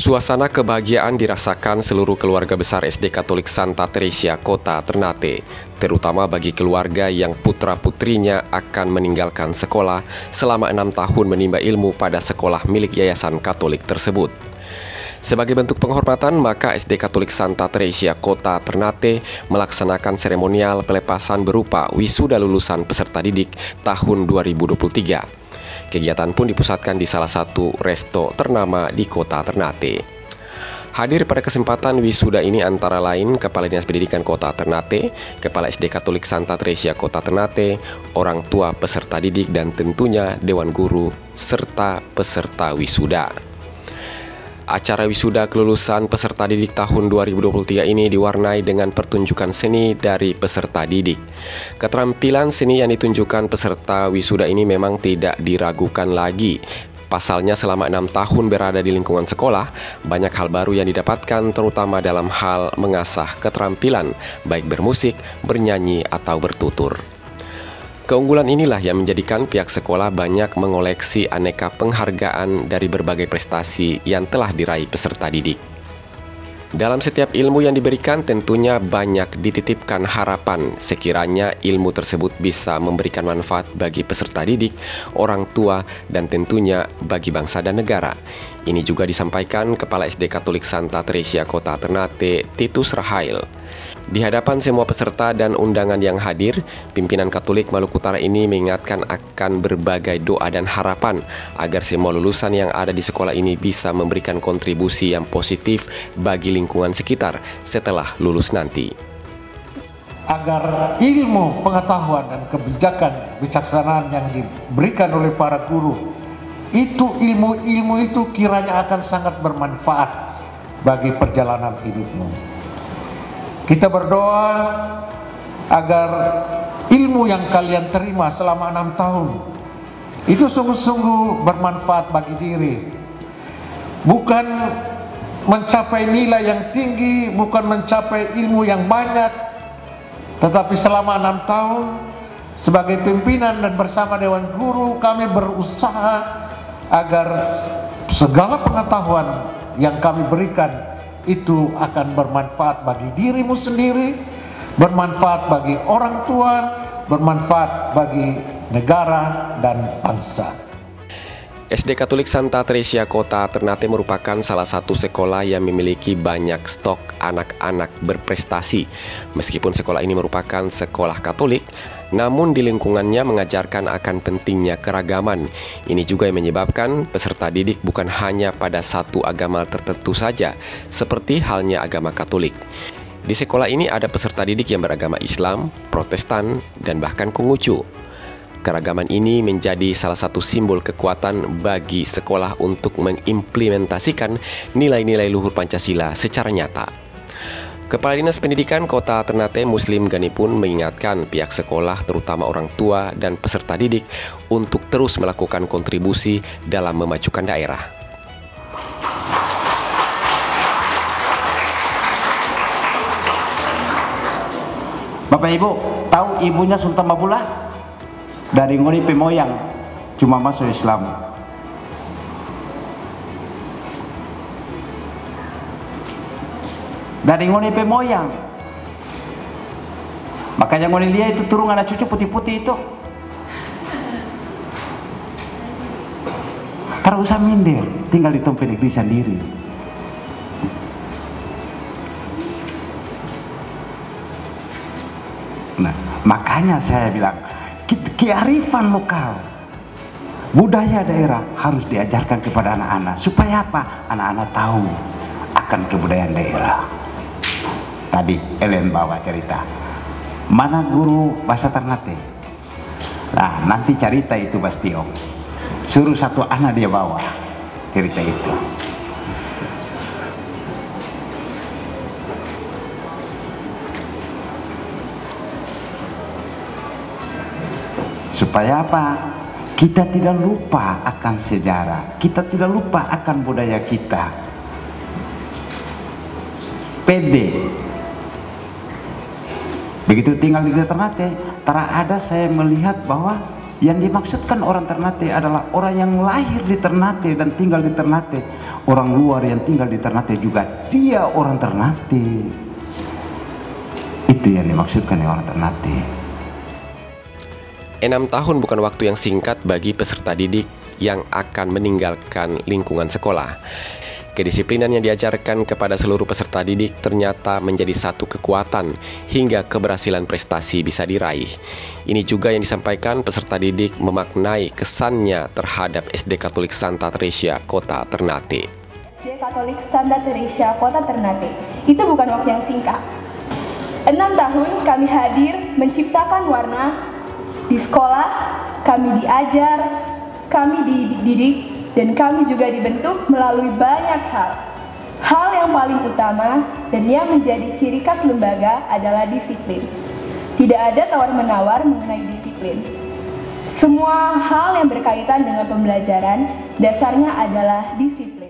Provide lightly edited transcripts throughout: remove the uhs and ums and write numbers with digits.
Suasana kebahagiaan dirasakan seluruh keluarga besar SD Katolik Santa Teresia Kota Ternate, terutama bagi keluarga yang putra-putrinya akan meninggalkan sekolah selama 6 tahun menimba ilmu pada sekolah milik Yayasan Katolik tersebut. Sebagai bentuk penghormatan, maka SD Katolik Santa Teresia Kota Ternate melaksanakan seremonial pelepasan berupa wisuda lulusan peserta didik tahun 2023. Kegiatan pun dipusatkan di salah satu resto ternama di Kota Ternate. Hadir pada kesempatan wisuda ini antara lain Kepala Dinas Pendidikan Kota Ternate, Kepala SD Katolik Santa Teresia Kota Ternate, orang tua peserta didik, dan tentunya Dewan Guru serta peserta wisuda. Acara wisuda kelulusan peserta didik tahun 2023 ini diwarnai dengan pertunjukan seni dari peserta didik. Keterampilan seni yang ditunjukkan peserta wisuda ini memang tidak diragukan lagi. Pasalnya selama 6 tahun berada di lingkungan sekolah, banyak hal baru yang didapatkan terutama dalam hal mengasah keterampilan, baik bermusik, bernyanyi, atau bertutur. Keunggulan inilah yang menjadikan pihak sekolah banyak mengoleksi aneka penghargaan dari berbagai prestasi yang telah diraih peserta didik. Dalam setiap ilmu yang diberikan tentunya banyak dititipkan harapan sekiranya ilmu tersebut bisa memberikan manfaat bagi peserta didik, orang tua, dan tentunya bagi bangsa dan negara. Ini juga disampaikan Kepala SD Katolik Santa Teresia Kota Ternate, Titus Rahail. Di hadapan semua peserta dan undangan yang hadir, pimpinan Katolik Maluku Utara ini mengingatkan akan berbagai doa dan harapan agar semua lulusan yang ada di sekolah ini bisa memberikan kontribusi yang positif bagi lingkungan sekitar setelah lulus nanti. Agar ilmu, pengetahuan, dan kebijakan bijaksanaan yang diberikan oleh para guru, itu ilmu-ilmu itu kiranya akan sangat bermanfaat bagi perjalanan hidupmu. Kita berdoa agar ilmu yang kalian terima selama 6 tahun itu sungguh-sungguh bermanfaat bagi diri. Bukan mencapai nilai yang tinggi, bukan mencapai ilmu yang banyak, tetapi selama 6 tahun sebagai pimpinan dan bersama Dewan Guru kami berusaha agar segala pengetahuan yang kami berikan itu akan bermanfaat bagi dirimu sendiri, bermanfaat bagi orang tua, bermanfaat bagi negara dan bangsa. SD Katolik Santa Teresia Kota Ternate merupakan salah satu sekolah yang memiliki banyak stok anak-anak berprestasi. Meskipun sekolah ini merupakan sekolah Katolik, namun di lingkungannya mengajarkan akan pentingnya keragaman. Ini juga yang menyebabkan peserta didik bukan hanya pada satu agama tertentu saja, seperti halnya agama Katolik. Di sekolah ini ada peserta didik yang beragama Islam, Protestan, dan bahkan Konghucu. Keragaman ini menjadi salah satu simbol kekuatan bagi sekolah untuk mengimplementasikan nilai-nilai luhur Pancasila secara nyata. Kepala Dinas Pendidikan Kota Ternate Muslim Gani pun mengingatkan pihak sekolah terutama orang tua dan peserta didik untuk terus melakukan kontribusi dalam memajukan daerah. Bapak Ibu, tahu ibunya Sultan Babula? Dari Ngoni Pemoyang, cuma masuk Islam. Dari Ngoni Pemoyang. Makanya Ngoni lihat itu turun anak cucu putih-putih itu. Tidak usah minder, tinggal di tempat negeri sendiri. Nah, makanya saya bilang, kearifan lokal, budaya daerah harus diajarkan kepada anak-anak. Supaya apa? Anak-anak tahu akan kebudayaan daerah. Tadi Ellen bawa cerita, mana guru bahasa Ternate? Nah, nanti cerita itu Bastion. Suruh satu anak dia bawa cerita itu. Supaya apa? Kita tidak lupa akan sejarah, kita tidak lupa akan budaya kita. Pede. Begitu tinggal di Ternate, terada saya melihat bahwa yang dimaksudkan orang Ternate adalah orang yang lahir di Ternate dan tinggal di Ternate. orang luar yang tinggal di Ternate juga dia orang Ternate. Itu yang dimaksudkan dengan orang Ternate. 6 tahun bukan waktu yang singkat bagi peserta didik yang akan meninggalkan lingkungan sekolah. Kedisiplinan yang diajarkan kepada seluruh peserta didik ternyata menjadi satu kekuatan hingga keberhasilan prestasi bisa diraih. Ini juga yang disampaikan peserta didik memaknai kesannya terhadap SD Katolik Santa Teresia Kota Ternate. SD Katolik Santa Teresia Kota Ternate itu bukan waktu yang singkat. 6 tahun kami hadir menciptakan warna di sekolah, kami diajar, kami dididik, dan kami juga dibentuk melalui banyak hal. Hal yang paling utama dan yang menjadi ciri khas lembaga adalah disiplin. Tidak ada tawar-menawar mengenai disiplin. Semua hal yang berkaitan dengan pembelajaran dasarnya adalah disiplin.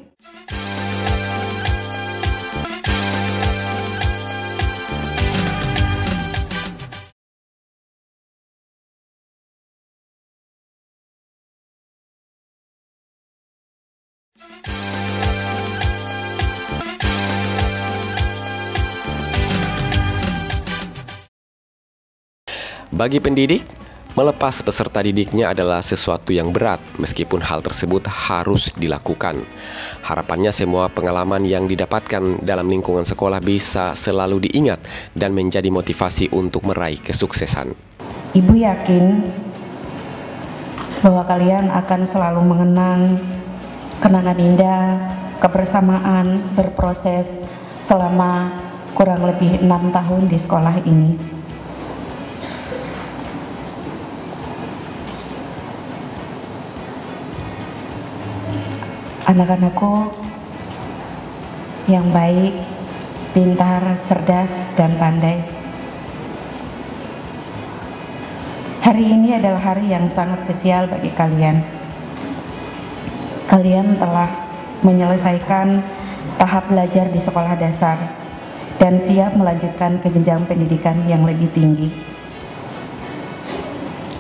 Bagi pendidik, melepas peserta didiknya adalah sesuatu yang berat, meskipun hal tersebut harus dilakukan. Harapannya semua pengalaman yang didapatkan dalam lingkungan sekolah bisa selalu diingat dan menjadi motivasi untuk meraih kesuksesan. Ibu yakin bahwa kalian akan selalu mengenang kenangan indah, kebersamaan, berproses selama kurang lebih 6 tahun di sekolah ini. Anak-anakku yang baik, pintar, cerdas, dan pandai. Hari ini adalah hari yang sangat spesial bagi kalian. Kalian telah menyelesaikan tahap belajar di sekolah dasar dan siap melanjutkan ke jenjang pendidikan yang lebih tinggi.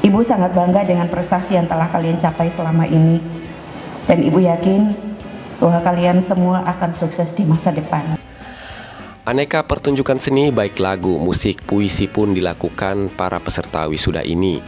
Ibu sangat bangga dengan prestasi yang telah kalian capai selama ini. Dan Ibu yakin bahwa kalian semua akan sukses di masa depan. Aneka pertunjukan seni baik lagu, musik, puisi pun dilakukan para peserta wisuda ini.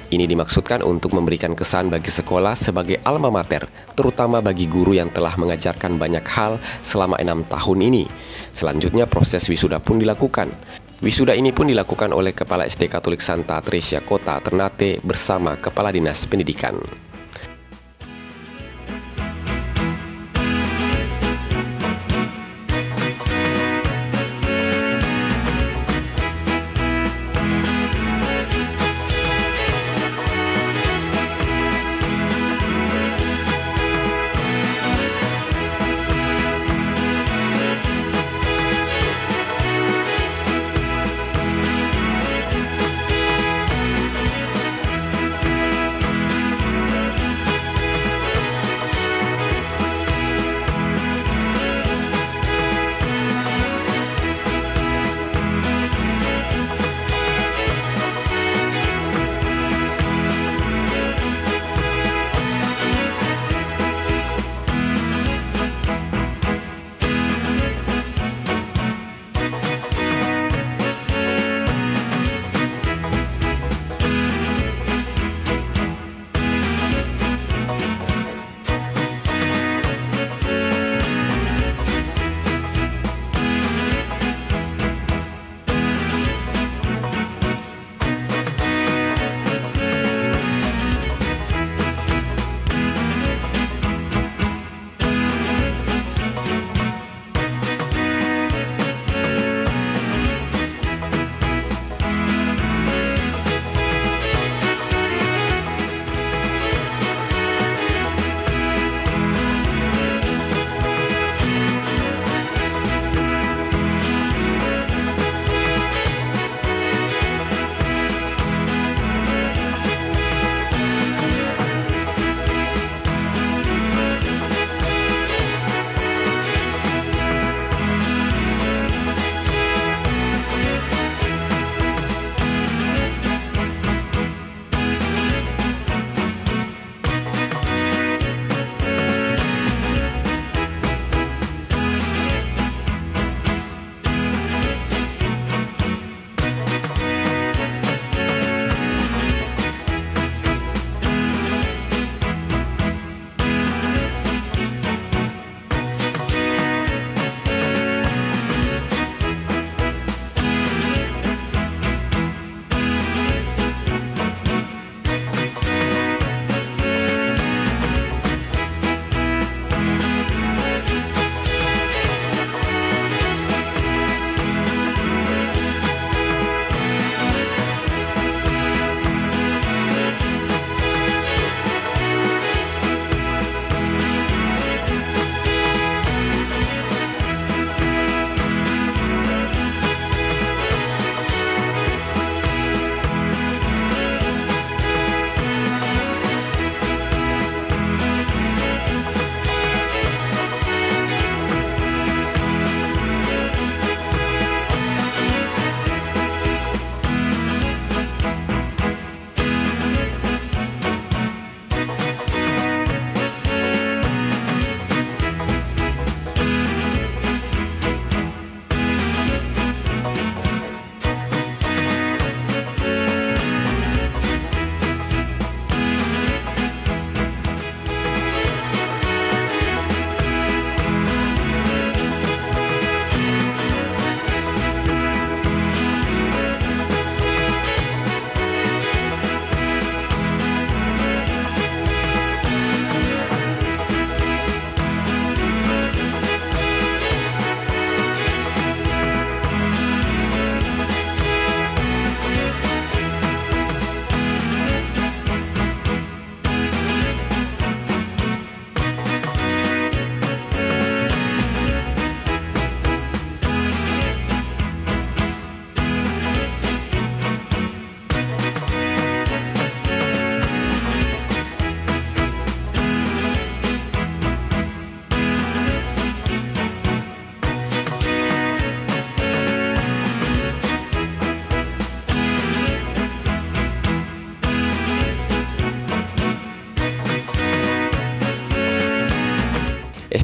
Ini dimaksudkan untuk memberikan kesan bagi sekolah sebagai alma mater, terutama bagi guru yang telah mengajarkan banyak hal selama 6 tahun ini. Selanjutnya proses wisuda pun dilakukan. Wisuda ini pun dilakukan oleh Kepala SD Katolik Santa Teresia Kota Ternate bersama Kepala Dinas Pendidikan.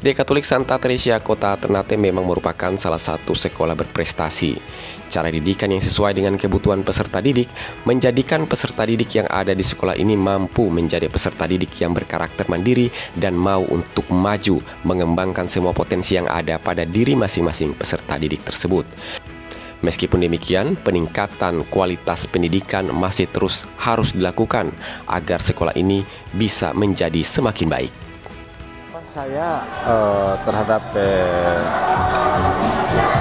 SD Katolik Santa Teresia Kota Ternate memang merupakan salah satu sekolah berprestasi. Cara didikan yang sesuai dengan kebutuhan peserta didik menjadikan peserta didik yang ada di sekolah ini mampu menjadi peserta didik yang berkarakter mandiri dan mau untuk maju mengembangkan semua potensi yang ada pada diri masing-masing peserta didik tersebut. Meskipun demikian, peningkatan kualitas pendidikan masih terus harus dilakukan agar sekolah ini bisa menjadi semakin baik. Saya terhadap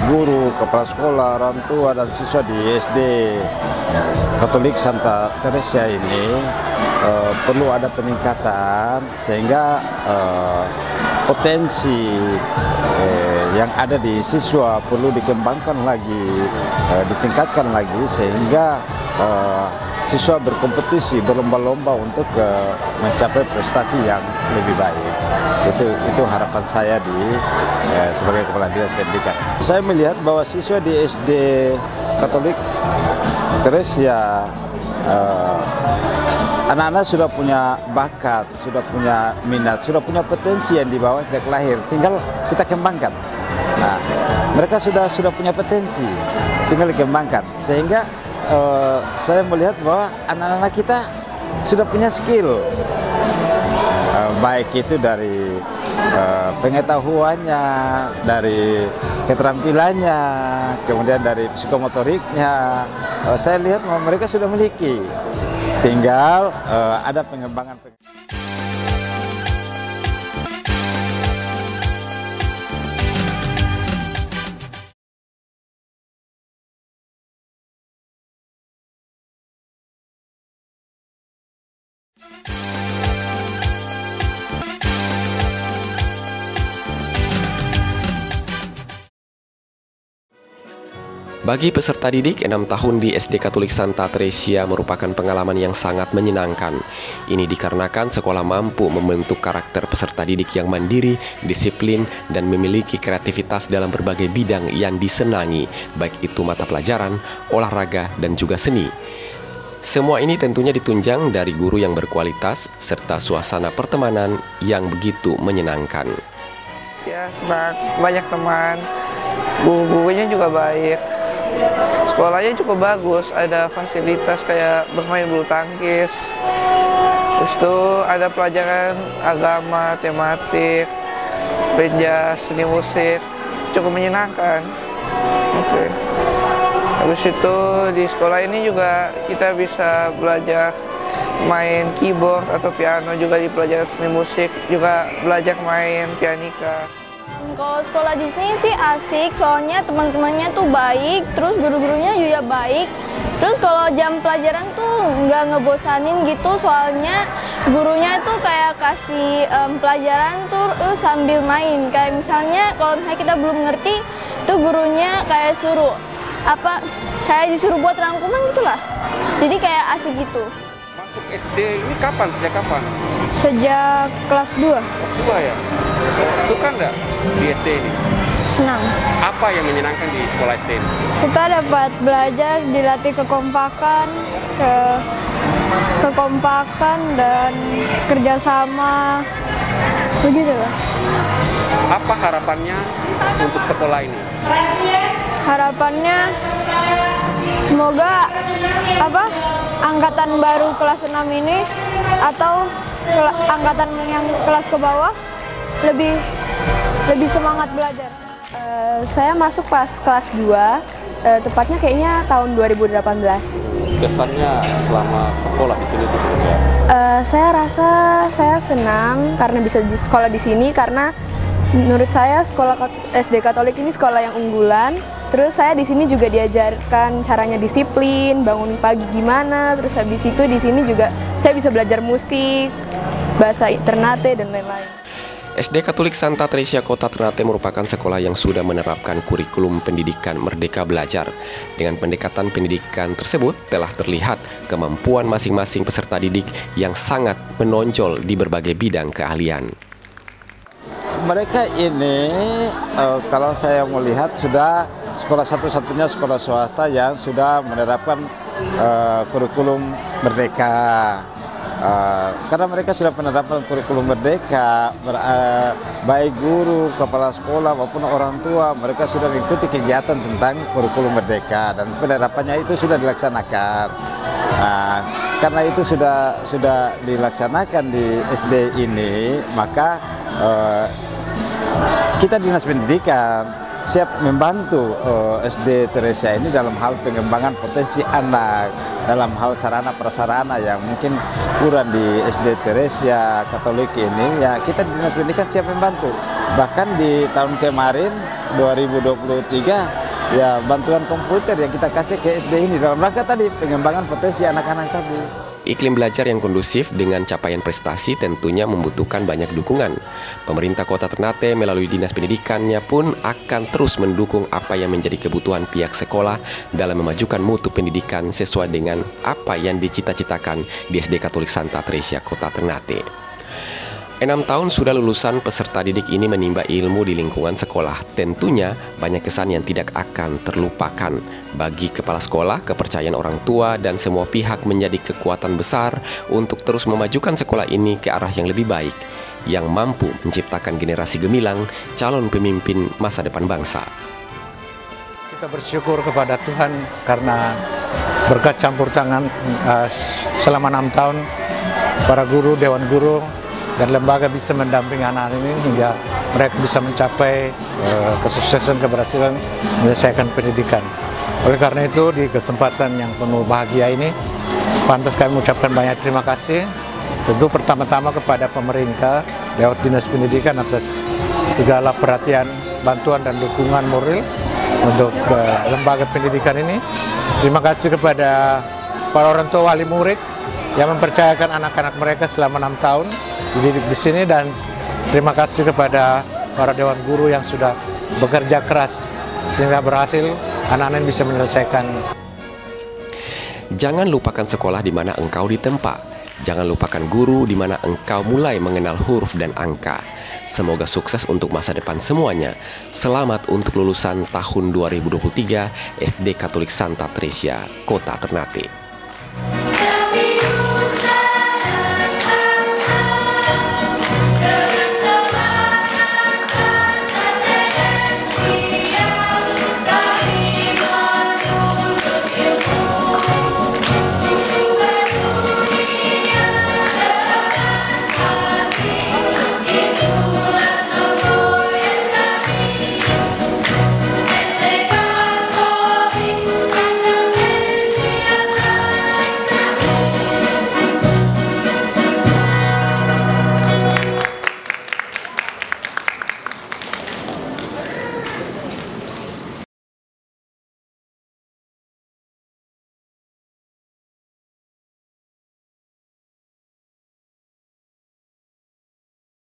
guru, kepala sekolah, orang tua, dan siswa di SD Katolik Santa Teresia ini perlu ada peningkatan sehingga potensi yang ada di siswa perlu dikembangkan lagi, ditingkatkan lagi sehingga siswa berkompetisi, berlomba-lomba untuk mencapai prestasi yang lebih baik. Itu harapan saya sebagai kepala dinas pendidikan. Saya melihat bahwa siswa di SD Katolik Teresia anak-anak sudah punya bakat, sudah punya minat, sudah punya potensi yang dibawa sejak lahir. Tinggal kita kembangkan. Nah, mereka sudah punya potensi, tinggal dikembangkan. Sehingga saya melihat bahwa anak-anak kita sudah punya skill, baik itu dari pengetahuannya, dari keterampilannya, kemudian dari psikomotoriknya. Saya lihat bahwa mereka sudah memiliki, tinggal ada pengembangan. Bagi peserta didik, 6 tahun di SD Katolik Santa Teresia merupakan pengalaman yang sangat menyenangkan. Ini dikarenakan sekolah mampu membentuk karakter peserta didik yang mandiri, disiplin, dan memiliki kreativitas dalam berbagai bidang yang disenangi, baik itu mata pelajaran, olahraga, dan juga seni. Semua ini tentunya ditunjang dari guru yang berkualitas, serta suasana pertemanan yang begitu menyenangkan. Ya, senang, banyak teman, guru-gurunya juga baik. Sekolahnya cukup bagus, ada fasilitas kayak bermain bulu tangkis. Terus itu ada pelajaran agama, tematik, penjas, seni musik, cukup menyenangkan. Oke. Habis itu di sekolah ini juga kita bisa belajar main keyboard atau piano, juga di pelajaran seni musik, juga belajar main pianika. Kalau sekolah di sini sih asik, soalnya teman-temannya tuh baik, terus guru-gurunya juga baik. Terus kalau jam pelajaran tuh nggak ngebosanin gitu, soalnya gurunya tuh kayak kasih pelajaran tuh sambil main. Kayak misalnya kalau misalnya kita belum ngerti, tuh gurunya kayak suruh kayak disuruh buat rangkuman gitulah. Jadi kayak asik gitu. Masuk SD ini kapan? Sejak kapan? Sejak kelas 2. Kelas 2 ya? Suka nggak di SD ini? Senang. Apa yang menyenangkan di sekolah SD ini? Kita dapat belajar, dilatih kekompakan dan kerjasama, begitulah. Apa harapannya untuk sekolah ini? Harapannya semoga angkatan baru kelas 6 ini atau angkatan yang kelas ke bawah lebih semangat belajar. Saya masuk pas kelas 2, tepatnya kayaknya tahun 2018. Kesannya selama sekolah di sini itu seperti apa? Saya rasa saya senang karena bisa sekolah di sini, karena menurut saya sekolah SD Katolik ini sekolah yang unggulan. Terus saya di sini juga diajarkan caranya disiplin, bangun pagi gimana. Terus habis itu di sini juga saya bisa belajar musik, bahasa Ternate dan lain-lain. SD Katolik Santa Teresia Kota Ternate merupakan sekolah yang sudah menerapkan kurikulum pendidikan Merdeka Belajar. Dengan pendekatan pendidikan tersebut telah terlihat kemampuan masing-masing peserta didik yang sangat menonjol di berbagai bidang keahlian. Mereka ini kalau saya melihat sudah sekolah satu-satunya sekolah swasta yang sudah menerapkan kurikulum merdeka. karena mereka sudah penerapan kurikulum merdeka, baik guru, kepala sekolah maupun orang tua, mereka sudah mengikuti kegiatan tentang kurikulum merdeka dan penerapannya itu sudah dilaksanakan. Karena itu sudah dilaksanakan di SD ini, maka kita Dinas Pendidikan siap membantu SD Teresia ini dalam hal pengembangan potensi anak, dalam hal sarana prasarana yang mungkin kurang di SD Teresia Katolik ini, ya kita di Dinas Pendidikan siap membantu. Bahkan di tahun kemarin 2023 ya bantuan komputer yang kita kasih ke SD ini dalam rangka tadi pengembangan potensi anak-anak tadi. Iklim belajar yang kondusif dengan capaian prestasi tentunya membutuhkan banyak dukungan. Pemerintah Kota Ternate melalui Dinas Pendidikannya pun akan terus mendukung apa yang menjadi kebutuhan pihak sekolah dalam memajukan mutu pendidikan sesuai dengan apa yang dicita-citakan di SD Katolik Santa Teresia Kota Ternate. 6 tahun sudah lulusan peserta didik ini menimba ilmu di lingkungan sekolah. Tentunya banyak kesan yang tidak akan terlupakan. Bagi kepala sekolah, kepercayaan orang tua dan semua pihak menjadi kekuatan besar untuk terus memajukan sekolah ini ke arah yang lebih baik, yang mampu menciptakan generasi gemilang calon pemimpin masa depan bangsa. Kita bersyukur kepada Tuhan karena berkat campur tangan selama 6 tahun para guru, dewan guru, dan lembaga bisa mendampingi anak-anak ini hingga mereka bisa mencapai kesuksesan, keberhasilan menyelesaikan pendidikan. Oleh karena itu, di kesempatan yang penuh bahagia ini, pantas kami mengucapkan banyak terima kasih. Tentu pertama-tama kepada pemerintah lewat Dinas Pendidikan atas segala perhatian, bantuan dan dukungan moral untuk lembaga pendidikan ini. Terima kasih kepada para orang tua wali murid yang mempercayakan anak-anak mereka selama 6 tahun dididik di sini, dan terima kasih kepada para dewan guru yang sudah bekerja keras sehingga berhasil anak-anak bisa menyelesaikan. Jangan lupakan sekolah di mana engkau ditempa. Jangan lupakan guru di mana engkau mulai mengenal huruf dan angka. Semoga sukses untuk masa depan semuanya. Selamat untuk lulusan tahun 2023 SD Katolik Santa Teresia Kota Ternate.